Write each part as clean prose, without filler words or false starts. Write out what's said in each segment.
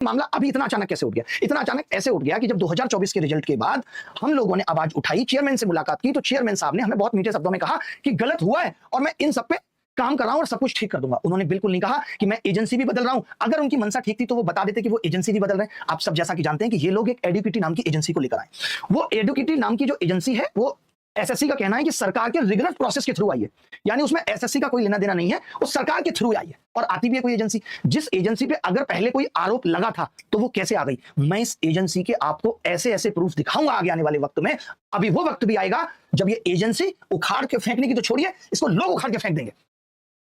मामला अभी इतना अचानक कैसे उठ गया? इतना अचानक ऐसे उठ गया कि जब 2024 के रिजल्ट के बाद हम लोगों ने आवाज उठाई, चेयरमैन से मुलाकात की, तो चेयरमैन साहब ने हमें बहुत मीठे शब्दों में कहा कि गलत हुआ है और मैं इन सब पे काम कर रहा हूं और सब कुछ ठीक कर दूंगा। उन्होंने बिल्कुल नहीं कहा कि मैं एजेंसी भी बदल रहा हूं। अगर उनकी मनसा ठीक थी तो वो बता देते कि वो एजेंसी भी बदल रहे हैं। आप सब जैसा कि जानते हैं कि ये लोग एक एडुकेटी नाम की एजेंसी को लेकर आए। वो एडुकेटी नाम की जो एजेंसी है वो एसएससी का कहना है कि सरकार के रिगुलर प्रोसेस के थ्रू आई है, यानी उसमें एसएससी का कोई लेना देना नहीं है, वो सरकार के थ्रू आई है और आती भी है कोई एजेंसी। जिस एजेंसी पे अगर पहले कोई आरोप लगा था तो वो कैसे आ गई? मैं इस एजेंसी के आपको ऐसे ऐसे प्रूफ दिखाऊंगा आगे आने वाले वक्त में। अभी वो वक्त भी आएगा जब ये एजेंसी उखाड़ के फेंकने की तो छोड़िए, इसको लोग उखाड़ के फेंक देंगे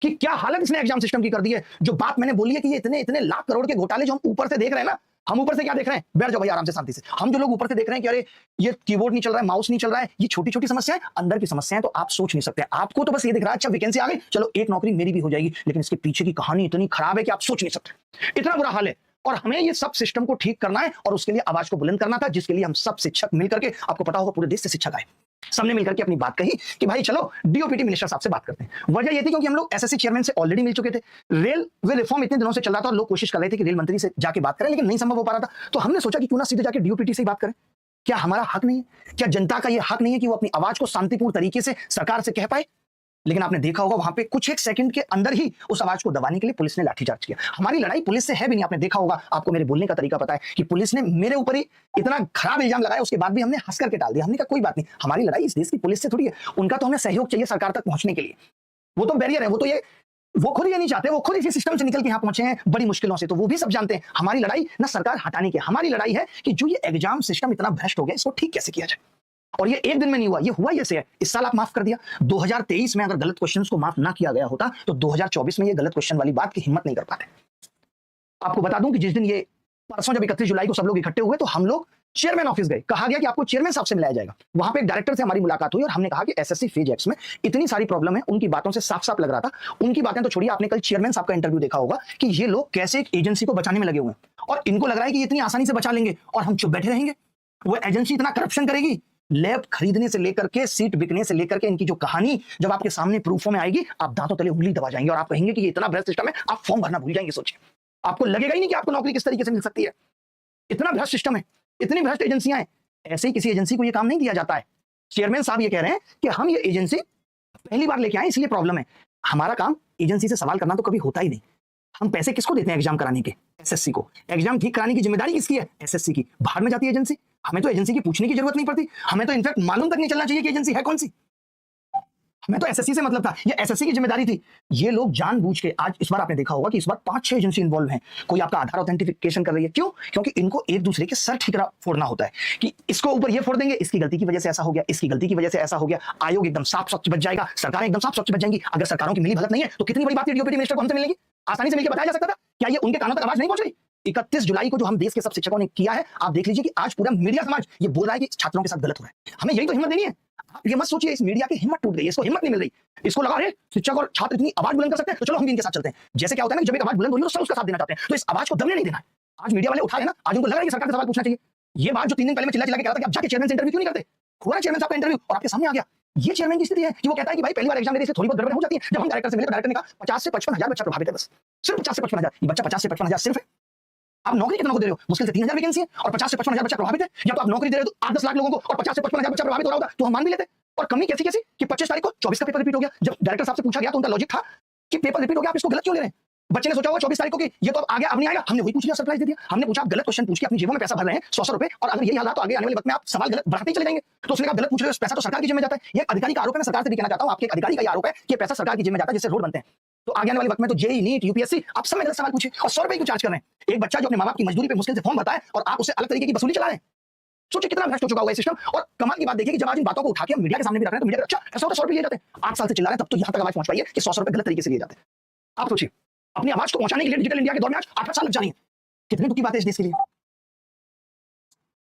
कि क्या हालत इसने एग्जाम सिस्टम की कर दी है। जो बात मैंने बोली है कि ये इतने इतने लाख करोड़ के घोटाले जो हम ऊपर से देख रहे हैं ना, हम ऊपर से क्या देख रहे हैं? बैठ जाओ भाई आराम से शांति से। हम जो लोग ऊपर से देख रहे हैं कि अरे ये कीबोर्ड नहीं चल रहा है, माउस नहीं चल रहा है, ये छोटी छोटी समस्याएं, अंदर की समस्याएं तो आप सोच नहीं सकते। आपको तो बस ये दिख रहा है अच्छा वैकेंसी आ गई, चलो एक नौकरी मेरी भी हो जाएगी, लेकिन इसके पीछे की कहानी इतनी खराब है कि आप सोच नहीं सकते। इतना बुरा हाल है और हमें ये सब सिस्टम को ठीक करना है और उसके लिए आवाज को बुलंद करना था, जिसके लिए हम सब शिक्षक मिलकर के, आपको पता होगा पूरे देश से शिक्षक आए, सबने मिलकर के अपनी बात कही कि भाई चलो डीओपीटी मिनिस्टर साहब से बात करते हैं। वजह ये थी क्योंकि हम लोग एसएससी चेयरमैन से ऑलरेडी मिल चुके थे। रेलवे रिफॉर्म इतने दिनों से चल रहा था और लोग कोशिश कर रहे थे कि रेल मंत्री से जाके बात करें, लेकिन नहीं संभव हो पा रहा था। तो हमने सोचा कि क्यों ना सीधे जाके डीओपीटी से ही बात करें। क्या हमारा हक नहीं है? क्या जनता का यह हक नहीं है कि वो अपनी आवाज को शांतिपूर्ण तरीके से सरकार से कह पाए? लेकिन आपने देखा होगा वहां पे कुछ एक सेकंड के अंदर ही उस आवाज को दबाने के लिए पुलिस ने लाठीचार्ज किया। हमारी लड़ाई पुलिस से है भी नहीं। आपने देखा होगा, आपको मेरे बोलने का तरीका पता है कि पुलिस ने मेरे ऊपर ही इतना खराब इल्जाम लगाया, उसके बाद भी हमने हंस करके टाल दिया। हमने कहा कोई बात नहीं, हमारी लड़ाई इस देश की पुलिस से थोड़ी है। उनका तो हमें सहयोग चाहिए सरकार तक पहुंचने के लिए। वो तो बैरियर है, वो खुद ये नहीं चाहते, वो खुद इसी सिस्टम से निकल के यहाँ पहुंचे हैं बड़ी मुश्किलों से। तो वो भी सब जानते हैं हमारी लड़ाई ना सरकार हटाने की, हमारी लड़ाई है कि जो ये एग्जाम सिस्टम इतना भ्रष्ट हो गया इसको ठीक कैसे किया जाए। और ये एक दिन में नहीं हुआ, ये हुआ ऐसे है। इस साल आप माफ कर दिया, 2023 में अगर गलत क्वेश्चंस को माफ ना किया गया होता तो 2024 में ये गलत क्वेश्चन वाली बात की हिम्मत नहीं कर पाते। आपको बता दूं कि जिस दिन ये परसों जब 31 जुलाई को सब लोग इकट्ठे हुए तो हम लोग चेयरमैन ऑफिस गए। कहा गया कि आपको चेयरमैन साहब से मिलाया जाएगा। वहां पे एक डायरेक्टर से हमारी मुलाकात हुई और हमने कहा कि एसएससी फेज एक्स में इतनी सारी प्रॉब्लम है। उनकी बातों से साफ साफ लग रहा था, उनकी बातें तो छोड़िए, आपने कल चेयरमैन साहब का इंटरव्यू देखा होगा कि ये लोग कैसे एक एजेंसी को बचाने में लगे हुए हैं और इनको लग रहा है कि इतनी आसानी से बचा लेंगे और हम चुप बैठे रहेंगे। वो एजेंसी इतना करप्शन करेगी, लैब खरीदने से लेकर के सीट बिकने से लेकर के इनकी जो कहानी जब आपके सामने प्रूफों में आएगी, आप दांतों तले उंगली दबा जाएंगे और आप कहेंगे कि ये इतना भ्रष्ट सिस्टम है, आप फॉर्म भरना भूल जाएंगे। सोचिए, आपको लगेगा ही नहीं कि आपको नौकरी किस तरीके से मिल सकती है। इतना भ्रष्ट सिस्टम है, इतनी भ्रष्ट एजेंसियां हैं। ऐसे ही किसी एजेंसी को ये काम नहीं दिया जाता है। चेयरमैन साहब ये कह रहे हैं कि हम ये एजेंसी पहली बार लेके आए इसलिए प्रॉब्लम है। हमारा काम एजेंसी से सवाल करना तो कभी होता ही नहीं। हम पैसे किसको देते हैं एग्जाम कराने के? एसएससी को। एग्जाम ठीक कराने की जिम्मेदारी किसकी है? एसएससी की। बाहर में जाती है एजेंसी, हमें तो एजेंसी की पूछने की जरूरत नहीं पड़ती। हमें तो इनफैक्ट मालूम तक नहीं चलना चाहिए कि एजेंसी है कौन सी। हमें तो एसएससी से मतलब था, ये एसएससी की जिम्मेदारी थी। ये लोग जानबूझ के, आज इस बार आपने देखा होगा कि इस बार 5-6 एजेंसी इन्वॉल्व हैं। कोई आपका आधार ऑथेंटिफिकेशन कर रही है, क्यों? क्योंकि इनको एक दूसरे के सर ठिकरा फोड़ना होता है कि इसको ऊपर ये फोड़ देंगे, इसकी गलती की वजह से ऐसा हो गया, इसकी गलती की वजह से ऐसा हो गया। आयोग एकदम साफ स्वच्छ बच जाएगा, सरकारें एकदम साफ स्वच्छ बच जाएंगी। अगर सरकारों की मिली भगत नहीं है तो कितनी बड़ी बात है डीओपीटी मिनिस्टर को हमसे मिलेगी, आसानी से मिलकर बताया जा सकता था। क्या ये उनके कानों तक आवाज नहीं पहुंच रही? 31 जुलाई को जो हम देश के सब शिक्षकों ने किया है, आप देख लीजिए कि आज पूरा मीडिया समाज ये बोल रहा है कि छात्रों के साथ गलत हो रहा है। हमें यही तो हिम्मत देनी है। आप ये मत सोचिए इस मीडिया की हिम्मत टूट गई है, इसको हिम्मत नहीं मिल रही। इसको लगा रहे शिक्षक और छात्र इतनी आवाज बुलंद कर सकते हैं तो चलो हम भी इनके साथ चलते हैं। जैसे क्या होता है ना, जब एक आवाज बुलंद हो रही है तो सब उसका साथ देना चाहते हैं, तो इस आवाज को दबने नहीं देना है। आज मीडिया वाले उठा रहे हैं ना, आज उनको लग रहा है कि सरकार से सवाल पूछना चाहिए। ये बात जो 3 दिन पहले मैं चिल्ला चिल्ला के कह रहा था कि आप जाके चेयरमैन से इंटरव्यू क्यों नहीं करते? हुआ चेयरमैन साहब का इंटरव्यू और आपके सामने आ गया। ये चेयरमैन की स्थिति है कि वो कहता है कि भाई पहली बार एग्जाम देने से थोड़ी बहुत गड़बड़ हो जाती है। जब हम डायरेक्टर से मिले तो डायरेक्टर ने कहा 50 से 55 हजार बच्चा प्रभावित है, बस सिर्फ 50 से 55 हजार। ये बच्चा 50 से 55 हजार सिर्फ है। आप नौकरी कितना को दे रहे हो? मुश्किल से 3000 वैकेंसी है और 50 से 55 हजार बच्चा प्रभावित है। या तो आप नौकरी दे रहे हो तो 8-10 लाख लोगों को और 50 से 55 हजार बच्चा प्रभावित हो रहा होता तो हम मान भी लेते। और कमी कैसी कैसी कि 25 तारीख को 24 का पेपर रिपीट हो गया। जब डायरेक्टर साहब से पूछा गया तो उनका लॉजिक था कि पेपर रिपीट हो गया, आप इसको गलत क्यों ले रहे हैं? बच्चे ने सोचा होगा 24 तारीख को कि ये तो अब आ गया, अब नहीं आएगा। हमने वही पूछ लिया, सरप्राइज दे दिया। हमने पूछा आप गलत क्वेश्चन पूछ के अपनी जेबों में पैसा भर रहे हैं 100 रुपए, और अगर यही हालात तो आगे आने वाले वक्त में आप सवाल गलत बढ़ाते ही चले जाएंगे। तो उसने कहा गलत पूछ रहे हो, पैसा तो सरकार की जेब में जाता है। ये अधिकारी का आरोप है, मैं सरकार से भी कहना चाहता हूं, आपके अधिकारी का आरोप है कि पैसा सरकार की जेब में जाता है जिससे रोड बनते हैं। तो आगे आने वाले वक्त में तो जेईई, नीट, यूपीएससी, आप सब में गलत सवाल पूछे और 100 रुपए क्यों चार्ज कर रहे हैं? एक बच्चा जो अपने मां बाप की मजदूरी पे मुश्किल से फॉर्म भरता है और आप उससे अलग तरीके की वसूली चला रहे हैं। सोचिए कितना भ्रष्ट हो चुका हुआ है सिस्टम। और कमाल की बात देखिए कि जब आज इन बातों को उठा के हम मीडिया के सामने भी रख रहे हैं तो मीडिया अच्छा 100 रुपए लिए जाते हैं। 8 साल से चिल्ला रहे हैं तब तो यहां तक आवाज पहुंच पाई है कि 100 रुपए गलत तरीके से लिए जाते हैं। आप सोचिए अपनी आवाज को पहुंचाने के लिए डिजिटल इंडिया के दौर में आज 8 साल लग जा रही है। कितनी दुख की बात है इस देश के लिए।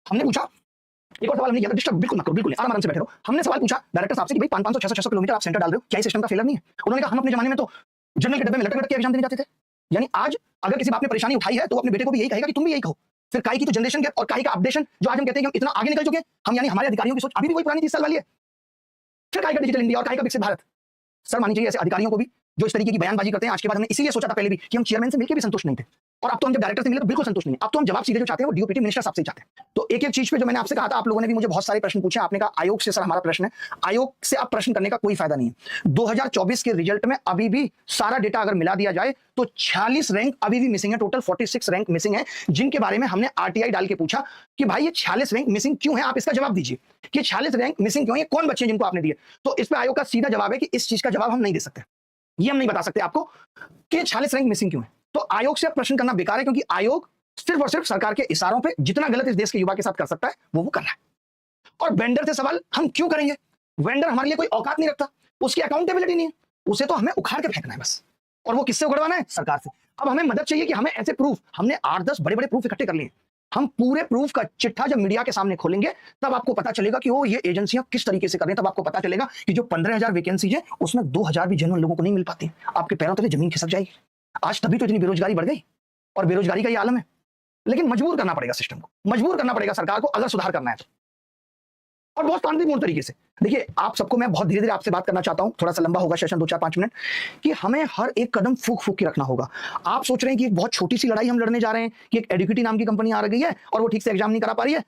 हमने पूछा एक और सवाल हमने किया, डिस्टर्ब बिल्कुल मत करो, बिल्कुल आराम से बैठे रहो। हमने सवाल पूछा डायरेक्टर साहब से कि भाई 500, 600 किलोमीटर आप सेंटर डाल रहे हो, क्या इस सिस्टम का फेलर नहीं है? उन्होंने कहा हम अपने जमाने में तो जनरल के डब्बे में लटक के एग्जाम देने जाते थे। यानी आज अगर किसी बाप ने परेशानी उठाई है तो अपने बेटे को भी यही कहेगा कि तुम भी यही कहो। फिर काई की तो जनरेशन गैप और काई का अपडेशन जो आज हम कहते हैं कि हम इतना आगे निकल चुके हैं, हम यानी हमारे अधिकारियों की सोच अभी भी वही पुरानी 30 साल वाली है। फिर काई का डिजिटल इंडिया और काई का विकसित भारत। सर मानी चाहिए ऐसे अधिकारियों को भी जो इस तरीके की बयानबाजी करते हैं। आज के बाद हमने इसीलिए सोचा था पहले भी कि हम चेयरमैन से मिलकर भी संतुष्ट नहीं थे, और अब तो हम जब डायरेक्टर से मिले तो बिल्कुल संतुष्ट नहीं है। अब तो हम जवाब सीधे जो चाहते हैं वो डीओपीटी मिनिस्टर साहब से ही चाहते हैं। तो एक एक चीज पे जो मैंने आपसे कहा था, आप लोगों ने भी मुझे बहुत सारे प्रश्न पूछे। आपने कहा आयोग से सर हमारा प्रश्न है, आयोग से अब प्रश्न करने का कोई फायदा नहीं है। 2024 के रिजल्ट में अभी भी सारा डेटा अगर मिला दिया जाए तो 46 रैंक अभी भी मिसिंग है, टोटल 46 रैंक मिसिंग है, जिनके बारे में हमने आरटीआई डाल के पूछा कि भाई ये 46 रैंक मिसिंग क्यों है, आप इसका जवाब दीजिए कि 46 रैंक मिसिंग क्यों है, कौन बच्चे जिनको आपने दिए। तो इस पर आयोग का सीधा जवाब है कि इस चीज का जवाब हम नहीं दे सकते, ये हम नहीं बता सकते आपको कि 46 रैंक मिसिंग क्यों है। तो आयोग से प्रश्न करना बेकार है, क्योंकि आयोग सिर्फ और सिर्फ सरकार के इशारों पे जितना गलत इस देश के युवा के साथ कर सकता है वो कर रहा है। और वेंडर से सवाल हम क्यों करेंगे, वेंडर हमारे लिए कोई औकात नहीं रखता, उसकी अकाउंटेबिलिटी नहीं है, उसे तो हमें उखाड़ के फेंकना है बस। और वो किससे उखड़वाना है, सरकार से। अब हमें मदद चाहिए कि हमें ऐसे प्रूफ, हमने 8-10 बड़े बड़े प्रूफ इकट्ठे कर लिए, हम पूरे प्रूफ का चिट्ठा जब मीडिया के सामने खोलेंगे तब आपको पता चलेगा कि वो ये एजेंसियां किस तरीके से कर रही हैं। तब आपको पता चलेगा कि जो 15,000 वैकेंसीज है उसमें 2,000 भी जेन्युइन लोगों को नहीं मिल पाती, आपके पैरों तले जमीन खिसक जाएगी। आज तभी तो इतनी बेरोजगारी बढ़ गई, और बेरोजगारी का ये आलम है। लेकिन मजबूर करना पड़ेगा सिस्टम को, मजबूर करना पड़ेगा सरकार को अगर सुधार करना है तो, और बहुत शांतिपूर्ण तरीके से। देखिए आप सबको मैं बहुत धीरे धीरे आपसे बात करना चाहता हूं, थोड़ा सा लंबा होगा सेशन 2-4-5 मिनट, कि हमें हर एक कदम फूक फूक के रखना होगा। आप सोच रहे हैं कि एक बहुत छोटी सी लड़ाई हम लड़ने जा रहे हैं कि एक एडुकेटी नाम की कंपनी आ गई है और वो ठीक से एग्जाम नहीं करा पा रही है,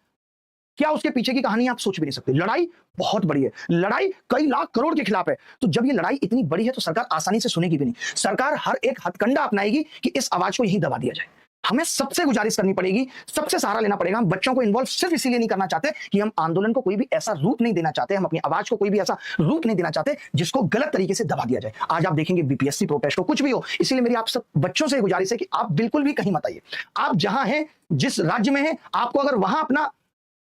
क्या उसके पीछे की कहानी आप सोच भी नहीं सकते। लड़ाई बहुत बड़ी है, लड़ाई कई लाख करोड़ के खिलाफ है। तो जब ये लड़ाई इतनी बड़ी है तो सरकार आसानी से सुनेगी भी नहीं, सरकार हर एक हथकंडा अपनाएगी कि इस आवाज को यहीं दबा दिया जाए। हमें सबसे गुजारिश करनी पड़ेगी, सबसे सहारा लेना पड़ेगा। हम बच्चों को इन्वॉल्व सिर्फ इसीलिए नहीं करना चाहते कि हम आंदोलन को कोई भी ऐसा रूप नहीं देना चाहते, हम अपनी आवाज को कोई भी ऐसा रूप नहीं देना चाहते जिसको गलत तरीके से दबा दिया जाए। आज आप देखेंगे बीपीएससी प्रोटेस्ट हो, कुछ भी हो, इसलिए मेरी आप सब बच्चों से गुजारिश है कि आप बिल्कुल भी कहीं मत आइए। आप जहां हैं, जिस राज्य में हैं, आपको अगर वहां अपना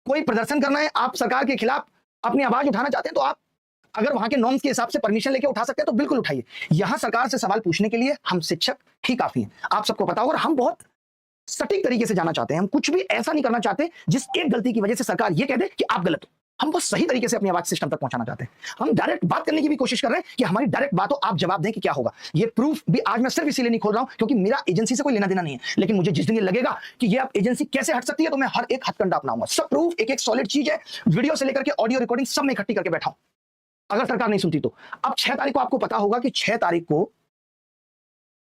कोई प्रदर्शन करना है, आप सरकार के खिलाफ अपनी आवाज उठाना चाहते हैं, तो आप अगर वहां के नॉर्म्स के हिसाब से परमिशन लेके उठा सकते हैं तो बिल्कुल उठाइए। यहां सरकार से सवाल पूछने के लिए हम शिक्षक ही काफी हैं, आप सबको पता होगा। और हम बहुत सटीक तरीके से जाना चाहते हैं, हम कुछ भी ऐसा नहीं करना चाहते जिस एक गलती की वजह से सरकार ये कह दे कि आप गलत हो। हम बहुत सही तरीके से अपनी आवाज सिस्टम तक पहुंचाना चाहते हैं। हम डायरेक्ट बात करने की भी कोशिश कर रहे हैं कि हमारी डायरेक्ट बात हो, आप जवाब दें कि क्या होगा। ये प्रूफ भी आज मैं सिर्फ इसीलिए नहीं खोल रहा हूं क्योंकि मेरा एजेंसी से कोई लेना देना नहीं है, लेकिन मुझे जिस दिन ये लगेगा कि ये एजेंसी कैसे हट सकती है तो मैं हर एक हथकंडा अपनाऊंगा। सब प्रूफ एक एक सॉलिड चीज है, वीडियो से लेकर के ऑडियो रिकॉर्डिंग सब मैं इकट्ठी करके बैठा हूं, अगर सरकार नहीं सुनती तो। अब 6 तारीख को आपको पता होगा कि 6 तारीख को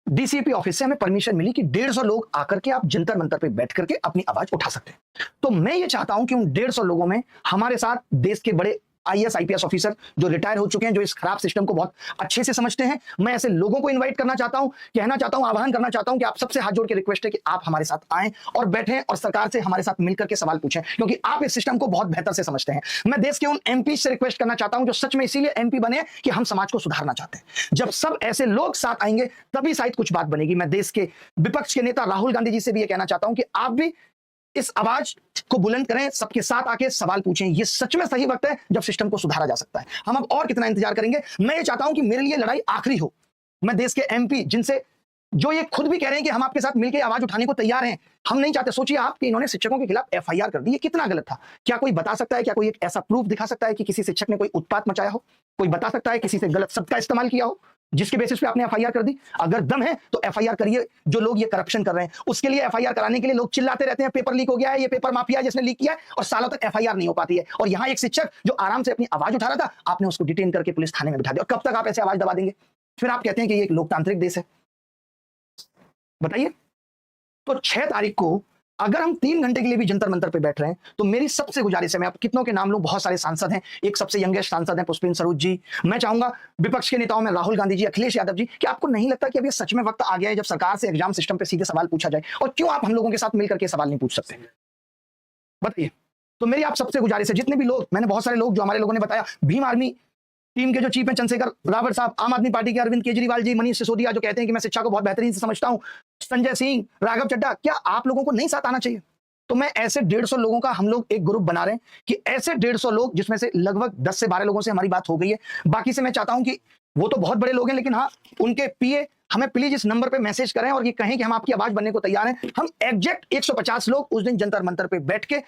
डीसीपी ऑफिस से हमें परमिशन मिली कि 150 लोग आकर के आप जंतर मंतर पे बैठ करके अपनी आवाज उठा सकते हैं। तो मैं ये चाहता हूं कि उन 150 लोगों में हमारे साथ देश के बड़े आईएएस आईपीएस ऑफिसर जो रिटायर हो चुके हैं, जो इस खराब सिस्टम को बहुत अच्छे से समझते हैं, मैं ऐसे लोगों को इनवाइट करना चाहता हूं, कहना चाहता हूं, आह्वान करना चाहता हूं कि आप सबसे हाथ जोड़ के रिक्वेस्ट है कि आप हमारे साथ आएं और बैठें और सरकार से हमारे साथ मिलकर के सवाल पूछें, क्योंकि आप इस सिस्टम को बहुत बेहतर से समझते हैं। मैं देश के उन एमपी से रिक्वेस्ट करना चाहता हूं जो सच में इसीलिए एमपी बने कि हम समाज को सुधारना चाहते हैं। जब सब ऐसे लोग साथ आएंगे तभी शायद कुछ बात बनेगी। मैं देश के विपक्ष के नेता राहुल गांधी जी से भी ये कहना चाहता हूं कि आप भी इस आवाज को बुलंद करें, सबके साथ आके सवाल पूछें। ये सच में सही वक्त है जब सिस्टम को सुधारा जा सकता है। हम अब और कितना इंतजार करेंगे। मैं ये चाहता हूं कि मेरे लिए लड़ाई आखिरी हो। मैं देश के एमपी जिनसे जो ये खुद भी कह रहे हैं कि हम आपके साथ मिलकर आवाज उठाने को तैयार हैं, हम नहीं चाहते। सोचिए आप कि इन्होंने शिक्षकों के खिलाफ एफआईआर कर दी, ये कितना गलत था। क्या कोई बता सकता है, क्या कोई एक ऐसा प्रूफ दिखा सकता है कि किसी शिक्षक ने कोई उत्पात मचाया हो? कोई बता सकता है किसी से गलत शब्द का इस्तेमाल किया हो जिसके बेसिस पे आपने एफआईआर कर दी? अगर दम है तो एफआईआर करिए। जो लोग ये करप्शन कर रहे हैं उसके लिए एफआईआर कराने के लिए लोग चिल्लाते रहते हैं, पेपर लीक हो गया है, ये पेपर माफिया है जिसने लीक किया है, और सालों तक एफआईआर नहीं हो पाती है। और यहाँ एक शिक्षक जो आराम से अपनी आवाज उठा रहा था, आपने उसको डिटेन करके पुलिस थाने में बिठा दिया। और कब तक आप ऐसे आवाज दबा देंगे? फिर आप कहते हैं कि ये एक लोकतांत्रिक देश है, बताइए। तो 6 तारीख को अगर हम 3 घंटे के लिए भी जंतर मंतर पे बैठ रहे हैं तो मेरी सबसे गुजारिश है, मैं आप कितनों के नाम लूं, बहुत सारे सांसद हैं, एक सबसे यंगेस्ट सांसद हैं पुष्पेंद्र सरोज जी। मैं चाहूंगा विपक्ष के नेताओं में राहुल गांधी जी, अखिलेश यादव जी, कि आपको नहीं लगता कि अब ये सच में वक्त आ गया है जब सरकार से एग्जाम सिस्टम पे सीधे सवाल पूछा जाए? और क्यों आप हम लोगों के साथ मिलकर के सवाल नहीं पूछ सकते, बताइए। तो मेरी आप सबसे गुजारिश है, जितने भी लोग, मैंने बहुत सारे लोग जो हमारे लोगों ने बताया, भीम आर्मी टीम के जो चीफ हैं चंद्रशेखर रावत साहब, आम आदमी पार्टी के अरविंद केजरीवाल जी, मनीष सिसोदिया जो कहते हैं कि मैं शिक्षा को बहुत बेहतरीन से समझता हूं, संजय सिंह, राघव चड्ढा, क्या आप लोगों को नहीं साथ आना चाहिए? तो मैं ऐसे 150 लोगों का हम लोग एक ग्रुप बना रहे हैं कि ऐसे 150 लोग, जिसमें से लगभग 10 से 12 लोगों से हमारी बात हो गई है, बाकी से मैं चाहता हूं कि वो तो बहुत बड़े लोग हैं, लेकिन हाँ, उनके पीए हमें प्लीज इस नंबर पे मैसेज करें और ये कहें कि हम आपकी आवाज बनने को तैयार हैं। हम एग्जैक्ट 150 लोग उस दिन जंतर मंतर पे बैठ के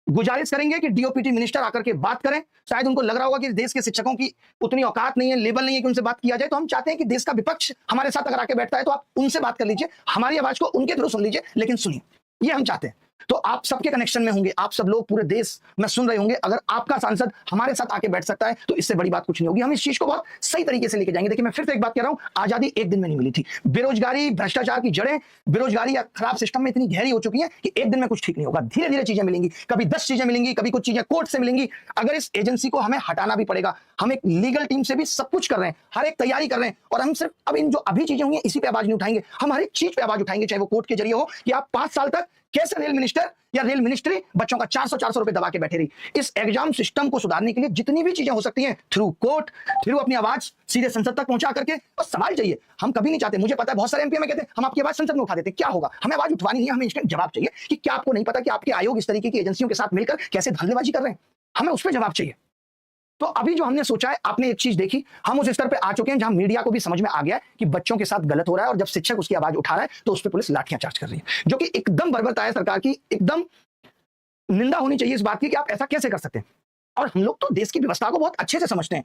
गुजारिश करेंगे कि डीओपीटी मिनिस्टर आकर के बात करें। शायद उनको लग रहा होगा कि देश के शिक्षकों की उतनी औकात नहीं है, लेवल नहीं है कि उनसे बात किया जाए, तो हम चाहते हैं कि देश का विपक्ष हमारे साथ अगर आके बैठता है तो आप उनसे बात कर लीजिए, हमारी आवाज को उनके थ्रू सुन लीजिए, लेकिन सुनिए, ये हम चाहते हैं। तो आप सबके कनेक्शन में होंगे, आप सब लोग पूरे देश में सुन रहे होंगे। अगर आपका सांसद हमारे साथ आके बैठ सकता है तो इससे बड़ी बात कुछ नहीं होगी। हम इस चीज को बहुत सही तरीके से लेके जाएंगे। देखिए, मैं फिर से एक बात कह रहा हूं, आजादी एक दिन में नहीं मिली थी। बेरोजगारी, भ्रष्टाचार की जड़ें, बेरोजगारी या खराब सिस्टम में इतनी गहरी हो चुकी है कि एक दिन में कुछ ठीक नहीं होगा। धीरे धीरे चीजें मिलेंगी, कभी 10 चीजें मिलेंगी, कभी कुछ चीजें कोर्ट से मिलेंगी। अगर इस एजेंसी को हमें हटाना भी पड़ेगा, हम एक लीगल टीम से भी सब कुछ कर रहे हैं, हर एक तैयारी कर रहे हैं। और हम सिर्फ अब इन जो अभी चीजें हुई हैं इसी पे आवाज नहीं उठाएंगे, हम हर एक चीज पे आवाज उठाएंगे, चाहे वो कोर्ट के जरिए हो कि आप 5 साल तक कैसे रेल मिनिस्टर या रेल मिनिस्ट्री बच्चों का 400 रुपए दबा के बैठे रही। इस एग्जाम सिस्टम को सुधारने के लिए जितनी भी चीजें हो सकती हैं, थ्रू कोर्ट, थ्रू अपनी आवाज सीधे संसद तक पहुंचा करके बस सवाल चाहिए। हम कभी नहीं चाहते, मुझे पता है बहुत सारे एमपी में कहते हैं हम आपकी आवाज संसद में उठा देते, क्या होगा? हमें आवाज उठवानी नहीं है, हमें इंस्टेंट जवाब चाहिए कि क्या आपको नहीं पता कि आपके आयोग इस तरीके की एजेंसियों के साथ मिलकर कैसे धंधेबाजी कर रहे हैं? हमें उस पर जवाब चाहिए। तो अभी जो हमने सोचा है, आपने एक चीज देखी, हम उस स्तर पे आ चुके हैं जहां मीडिया को भी समझ में आ गया है कि बच्चों के साथ गलत हो रहा है, और जब शिक्षक उसकी आवाज उठा रहा है तो उस पर पुलिस लाठियां चार्ज कर रही है, जो कि एकदम बर्बरता है सरकार की। एकदम निंदा होनी चाहिए इस बात की कि आप ऐसा कैसे कर सकते हैं। और हम लोग तो देश की व्यवस्था को बहुत अच्छे से समझते हैं।